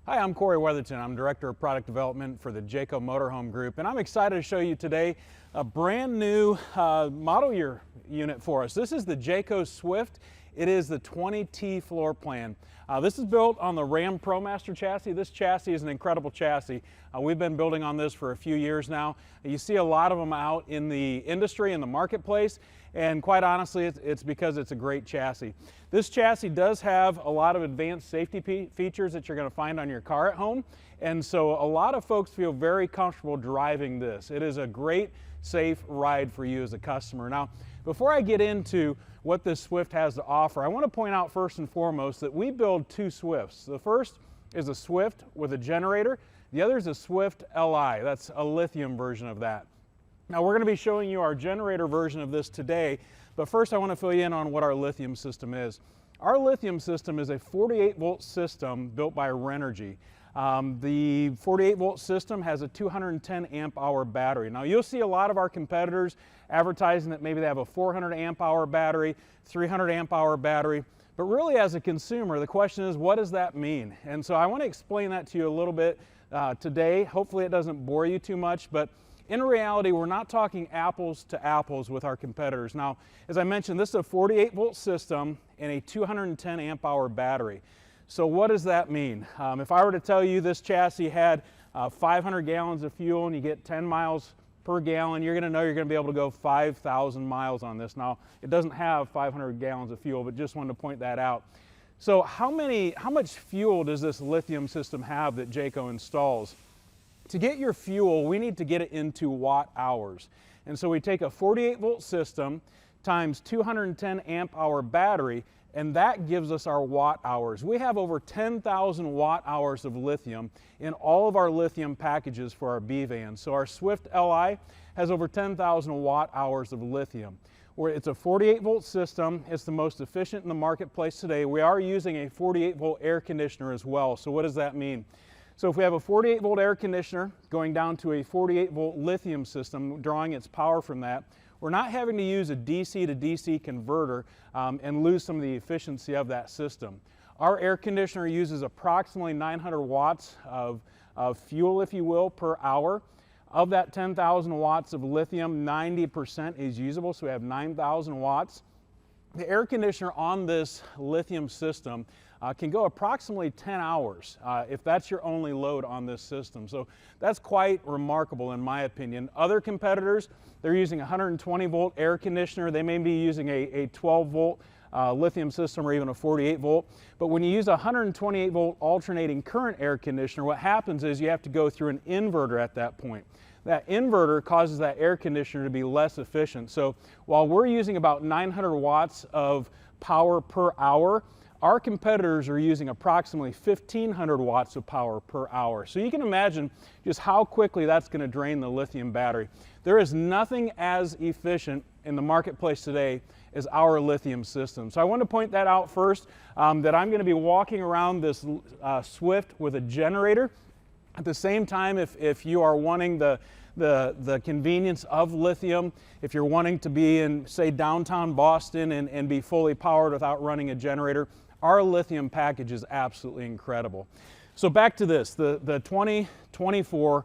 Hi, I'm Corey Weatherton. I'm Director of Product Development for the Jayco Motorhome Group, and I'm excited to show you today a brand new model year unit for us. This is the Jayco Swift. It is the 20T floor plan. This is built on the RAM ProMaster chassis. This chassis is an incredible chassis. We've been building on this for a few years now. You see a lot of them out in the industry, in the marketplace, and quite honestly, it's because it's a great chassis. This chassis does have a lot of advanced safety features that you're going to find on your car at home, and so a lot of folks feel very comfortable driving this. It is a great, safe ride for you as a customer. Now, before I get into what this Swift has to offer, I want to point out first and foremost that we build two Swifts. The first is a Swift with a generator. The other is a Swift Li. That's a lithium version of that. Now we're going to be showing you our generator version of this today, but first I want to fill you in on what our lithium system is. Our lithium system is a 48 volt system built by Renergy. The 48 volt system has a 210 amp hour battery. Now you'll see a lot of our competitors advertising that maybe they have a 400 amp hour battery, 300 amp hour battery, but really as a consumer the question is, what does that mean? And so I want to explain that to you a little bit today. Hopefully it doesn't bore you too much, but in reality, we're not talking apples to apples with our competitors. Now, as I mentioned, this is a 48 volt system and a 210 amp hour battery. So what does that mean? If I were to tell you this chassis had 500 gallons of fuel and you get 10 miles per gallon, you're going to be able to go 5,000 miles on this. Now, it doesn't have 500 gallons of fuel, but just wanted to point that out. So how much fuel does this lithium system have that Jayco installs? To get your fuel, we need to get it into watt hours. And so we take a 48 volt system times 210 amp hour battery, and that gives us our watt hours. We have over 10,000 watt hours of lithium in all of our lithium packages for our B vans. So our Swift Li has over 10,000 watt hours of lithium. It's a 48 volt system. It's the most efficient in the marketplace today. We are using a 48 volt air conditioner as well. So what does that mean? So if we have a 48 volt air conditioner going down to a 48 volt lithium system, drawing its power from that, we're not having to use a DC to DC converter and lose some of the efficiency of that system. Our air conditioner uses approximately 900 watts of fuel, if you will, per hour. Of that 10,000 watts of lithium, 90% is usable, so we have 9,000 watts. The air conditioner on this lithium system can go approximately 10 hours if that's your only load on this system. So that's quite remarkable in my opinion. Other competitors, they're using a 120 volt air conditioner. They may be using a 12 volt lithium system or even a 48 volt. But when you use a 128 volt alternating current air conditioner, what happens is you have to go through an inverter at that point. That inverter causes that air conditioner to be less efficient. So while we're using about 900 watts of power per hour, our competitors are using approximately 1,500 watts of power per hour. So you can imagine just how quickly that's going to drain the lithium battery. There is nothing as efficient in the marketplace today as our lithium system. So I want to point that out first, that I'm going to be walking around this Swift with a generator. At the same time, if you are wanting the convenience of lithium, if you're wanting to be in, say, downtown Boston and be fully powered without running a generator, our lithium package is absolutely incredible. So back to this, the 2024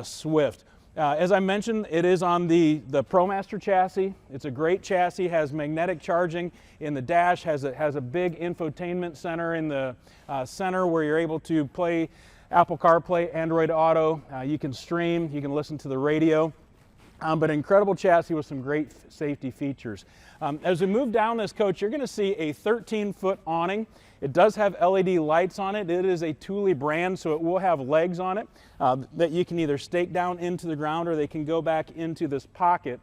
Swift. As I mentioned, it is on the ProMaster chassis. It's a great chassis, has magnetic charging in the dash, has a big infotainment center in the center where you're able to play Apple CarPlay, Android Auto. You can stream, you can listen to the radio. But an incredible chassis with some great safety features. As we move down this coach, you're going to see a 13-foot awning. It does have LED lights on it. It is a Thule brand, so it will have legs on it that you can either stake down into the ground or they can go back into this pocket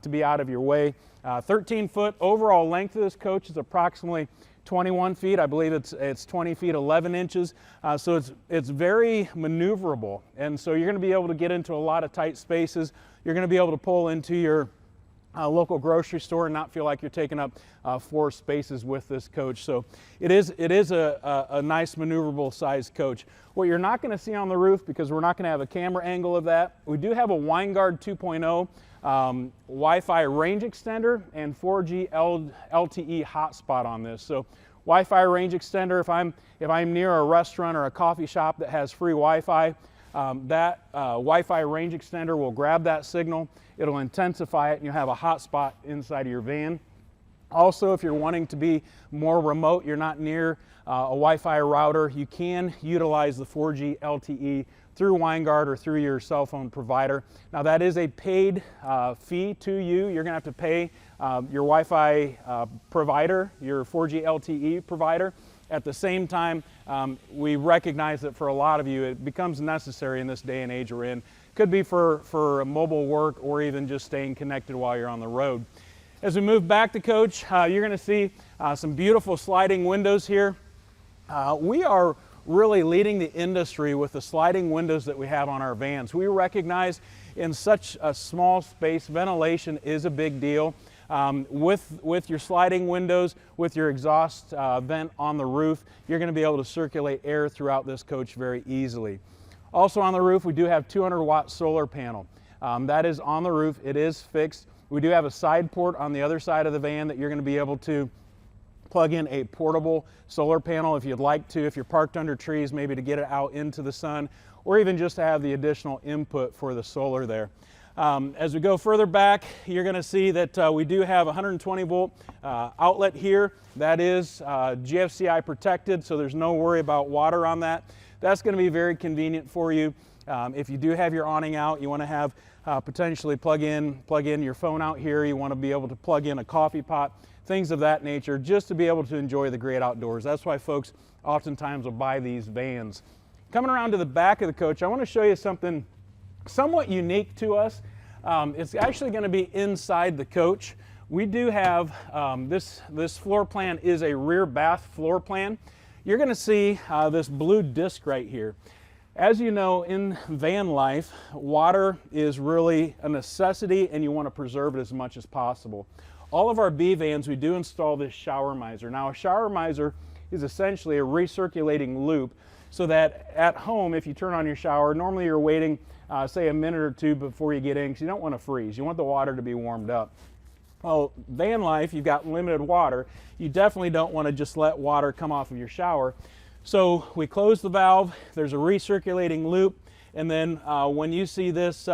to be out of your way. 13-foot overall length of this coach is approximately 21 feet. I believe it's 20 feet 11 inches. So it's very maneuverable. And so you're going to be able to get into a lot of tight spaces. You're going to be able to pull into your local grocery store and not feel like you're taking up 4 spaces with this coach. So it is a nice maneuverable sized coach. What you're not going to see on the roof, because we're not going to have a camera angle of that, we do have a WineGuard 2.0 Wi-Fi range extender and 4G LTE hotspot on this. So Wi-Fi range extender. If I'm near a restaurant or a coffee shop that has free Wi-Fi, that Wi-Fi range extender will grab that signal. It'll intensify it, and you'll have a hotspot inside of your van. Also, if you're wanting to be more remote, you're not near a Wi-Fi router, you can utilize the 4G LTE through Winegard or through your cell phone provider. Now that is a paid fee to you. You're gonna have to pay your Wi-Fi provider, your 4G LTE provider. At the same time, we recognize that for a lot of you, it becomes necessary in this day and age we're in. Could be for mobile work or even just staying connected while you're on the road. As we move back to coach, you're going to see some beautiful sliding windows here. We are really leading the industry with the sliding windows that we have on our vans. We recognize in such a small space, ventilation is a big deal. With your sliding windows, with your exhaust vent on the roof, you're going to be able to circulate air throughout this coach very easily. Also on the roof, we do have 200-watt solar panel. That is on the roof. It is fixed. We do have a side port on the other side of the van that you're going to be able to plug in a portable solar panel if you'd like to, if you're parked under trees, maybe to get it out into the sun, or even just to have the additional input for the solar there. As we go further back, you're going to see that we do have a 120 volt outlet here. That is GFCI protected, so there's no worry about water on that. That's going to be very convenient for you. If you do have your awning out, you want to have potentially plug in your phone out here. You want to be able to plug in a coffee pot, things of that nature, just to be able to enjoy the great outdoors. That's why folks oftentimes will buy these vans. Coming around to the back of the coach, I want to show you something somewhat unique to us. It's actually going to be inside the coach. We do have this floor plan is a rear bath floor plan. You're going to see this blue disc right here. As you know, in van life, water is really a necessity, and you want to preserve it as much as possible. All of our B vans, we do install this shower miser. Now, a shower miser is essentially a recirculating loop, so that at home, if you turn on your shower, normally you're waiting, say, a minute or two before you get in, because you don't want to freeze. You want the water to be warmed up. Well, van life, you've got limited water. You definitely don't want to just let water come off of your shower. So we close the valve, there's a recirculating loop, and then when you see this,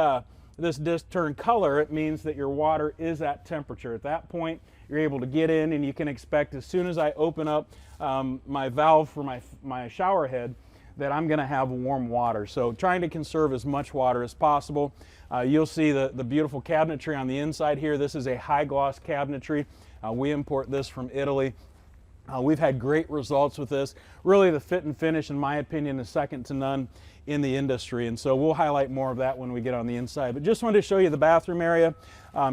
this disc turn color, it means that your water is at temperature. At that point, you're able to get in, and you can expect as soon as I open up my valve for my shower head that I'm going to have warm water. So trying to conserve as much water as possible. You'll see the beautiful cabinetry on the inside here. This is a high gloss cabinetry. We import this from Italy. We've had great results with this. Really, the fit and finish, in my opinion, is second to none in the industry, and so we'll highlight more of that when we get on the inside. But just wanted to show you the bathroom area.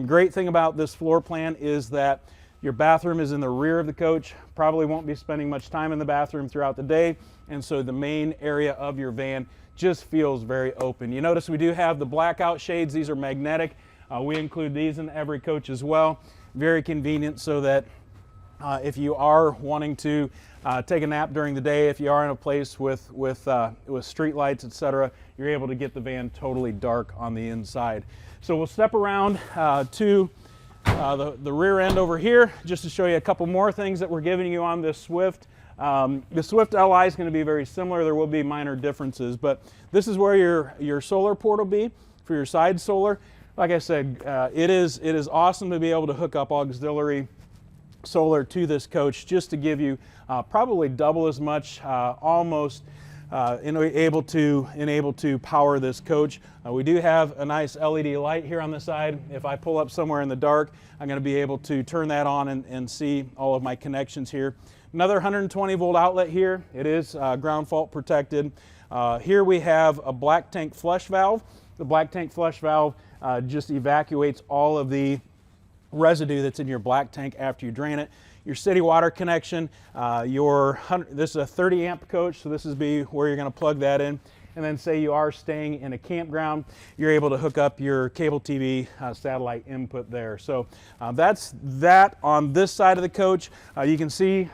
Great thing about this floor plan is that your bathroom is in the rear of the coach. Probably won't be spending much time in the bathroom throughout the day, and so the main area of your van just feels very open. You notice we do have the blackout shades. These are magnetic. We include these in every coach as well. Very convenient, so that if you are wanting to take a nap during the day, if you are in a place with street lights, etc., you're able to get the van totally dark on the inside. So we'll step around to the rear end over here just to show you a couple more things that we're giving you on this Swift. The Swift Li is going to be very similar. There will be minor differences, but this is where your solar port will be for your side solar. Like I said, it is awesome to be able to hook up auxiliary solar to this coach, just to give you probably double as much, almost able to power this coach. We do have a nice LED light here on the side. If I pull up somewhere in the dark, I'm going to be able to turn that on and see all of my connections here. Another 120 volt outlet here. It is ground fault protected. Here we have a black tank flush valve. The black tank flush valve just evacuates all of the residue that's in your black tank after you drain it. Your city water connection, this is a 30 amp coach, so this is where you're going to plug that in. And then say you are staying in a campground, you're able to hook up your cable TV satellite input there. So that's that on this side of the coach. You can see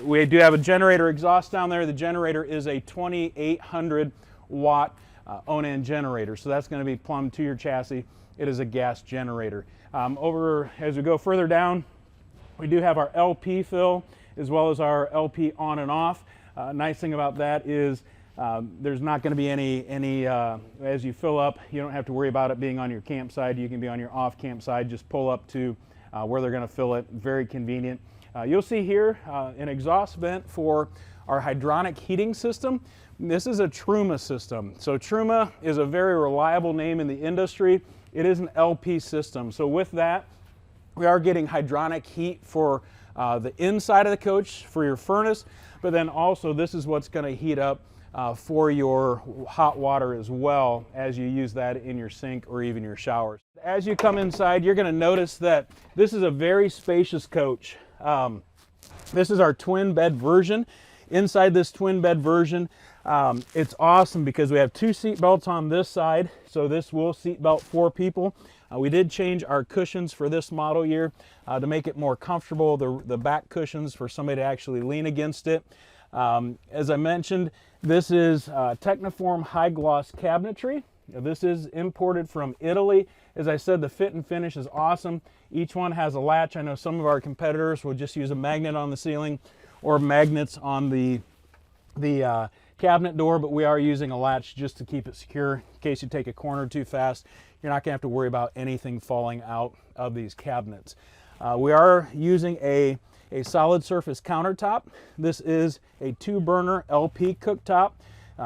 we do have a generator exhaust down there. The generator is a 2800 watt own-end generator, so that's going to be plumbed to your chassis. It is a gas generator. As we go further down, we do have our LP fill. as well as our LP on and off. Nice thing about that is there's not going to be any as you fill up, you don't have to worry about it being on your campsite. You can be on your off campsite, just pull up to where they're going to fill it. Very convenient. You'll see here an exhaust vent for our hydronic heating system. This is a Truma system. So Truma is a very reliable name in the industry. It is an LP system. So with that, we are getting hydronic heat for the inside of the coach for your furnace, but then also this is what's going to heat up for your hot water as well as you use that in your sink or even your showers. As you come inside, you're going to notice that this is a very spacious coach. This is our twin bed version. Inside this twin bed version, it's awesome because we have 2 seat belts on this side, so this will seat belt 4 people. We did change our cushions for this model year to make it more comfortable, the back cushions for somebody to actually lean against it. As I mentioned, this is Tecnoform high gloss cabinetry. This is imported from Italy. As I said, the fit and finish is awesome. Each one has a latch. I know some of our competitors will just use a magnet on the ceiling or magnets on the cabinet door, but we are using a latch just to keep it secure. In case you take a corner too fast, you're not going to have to worry about anything falling out of these cabinets. We are using a solid surface countertop. This is a 2-burner LP cooktop.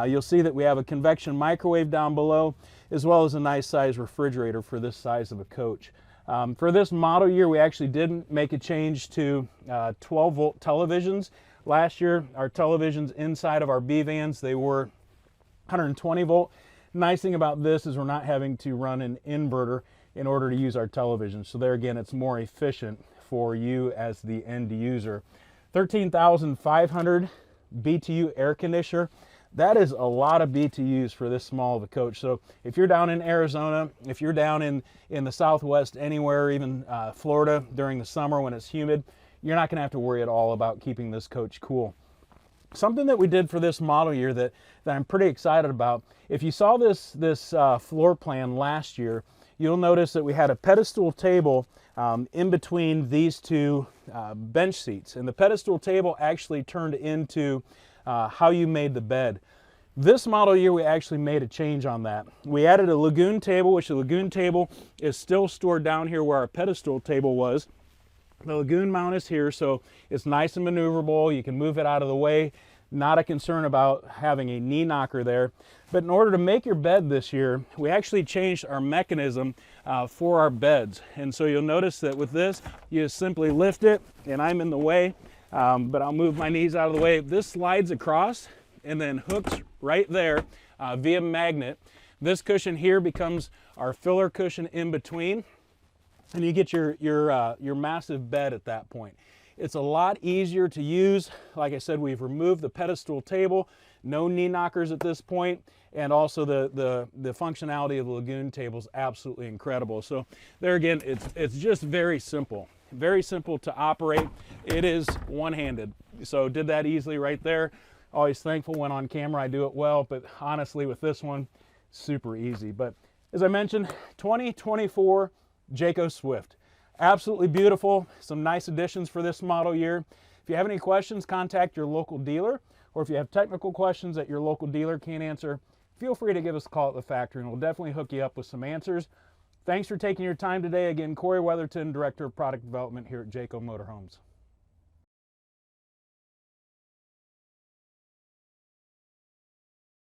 You'll see that we have a convection microwave down below, as well as a nice size refrigerator for this size of a coach. For this model year, we actually did make a change to 12-volt televisions. Last year, our televisions inside of our B vans, they were 120 volt. Nice thing about this is we're not having to run an inverter in order to use our television. So there again, it's more efficient for you as the end user. 13,500 BTU air conditioner. That is a lot of BTUs for this small of a coach. So if you're down in Arizona, if you're down in the Southwest, anywhere, even Florida during the summer when it's humid, you're not going to have to worry at all about keeping this coach cool. Something that we did for this model year that I'm pretty excited about, if you saw this floor plan last year, you'll notice that we had a pedestal table in between these 2 bench seats. And the pedestal table actually turned into how you made the bed. This model year, we actually made a change on that. We added a lagoon table, which the lagoon table is still stored down here where our pedestal table was. The lagoon mount is here, so it's nice and maneuverable. You can move it out of the way. Not a concern about having a knee knocker there. But in order to make your bed this year, we actually changed our mechanism for our beds. And so you'll notice that with this, you just simply lift it, and I'm in the way, but I'll move my knees out of the way. This slides across and then hooks right there via magnet. This cushion here becomes our filler cushion in between, and you get your massive bed at that point. It's a lot easier to use. Like I said, we've removed the pedestal table, no knee knockers at this point, and also the functionality of the lagoon table is absolutely incredible. So there again, it's just very simple to operate. It is one-handed, so did that easily right there. Always thankful when on camera I do it well, but honestly with this one, super easy. But as I mentioned, 2024 Jayco Swift. Absolutely beautiful. Some nice additions for this model year. If you have any questions, contact your local dealer, or if you have technical questions that your local dealer can't answer, feel free to give us a call at the factory and we'll definitely hook you up with some answers. Thanks for taking your time today. Again, Corey Weatherton, Director of Product Development here at Jayco Motorhomes.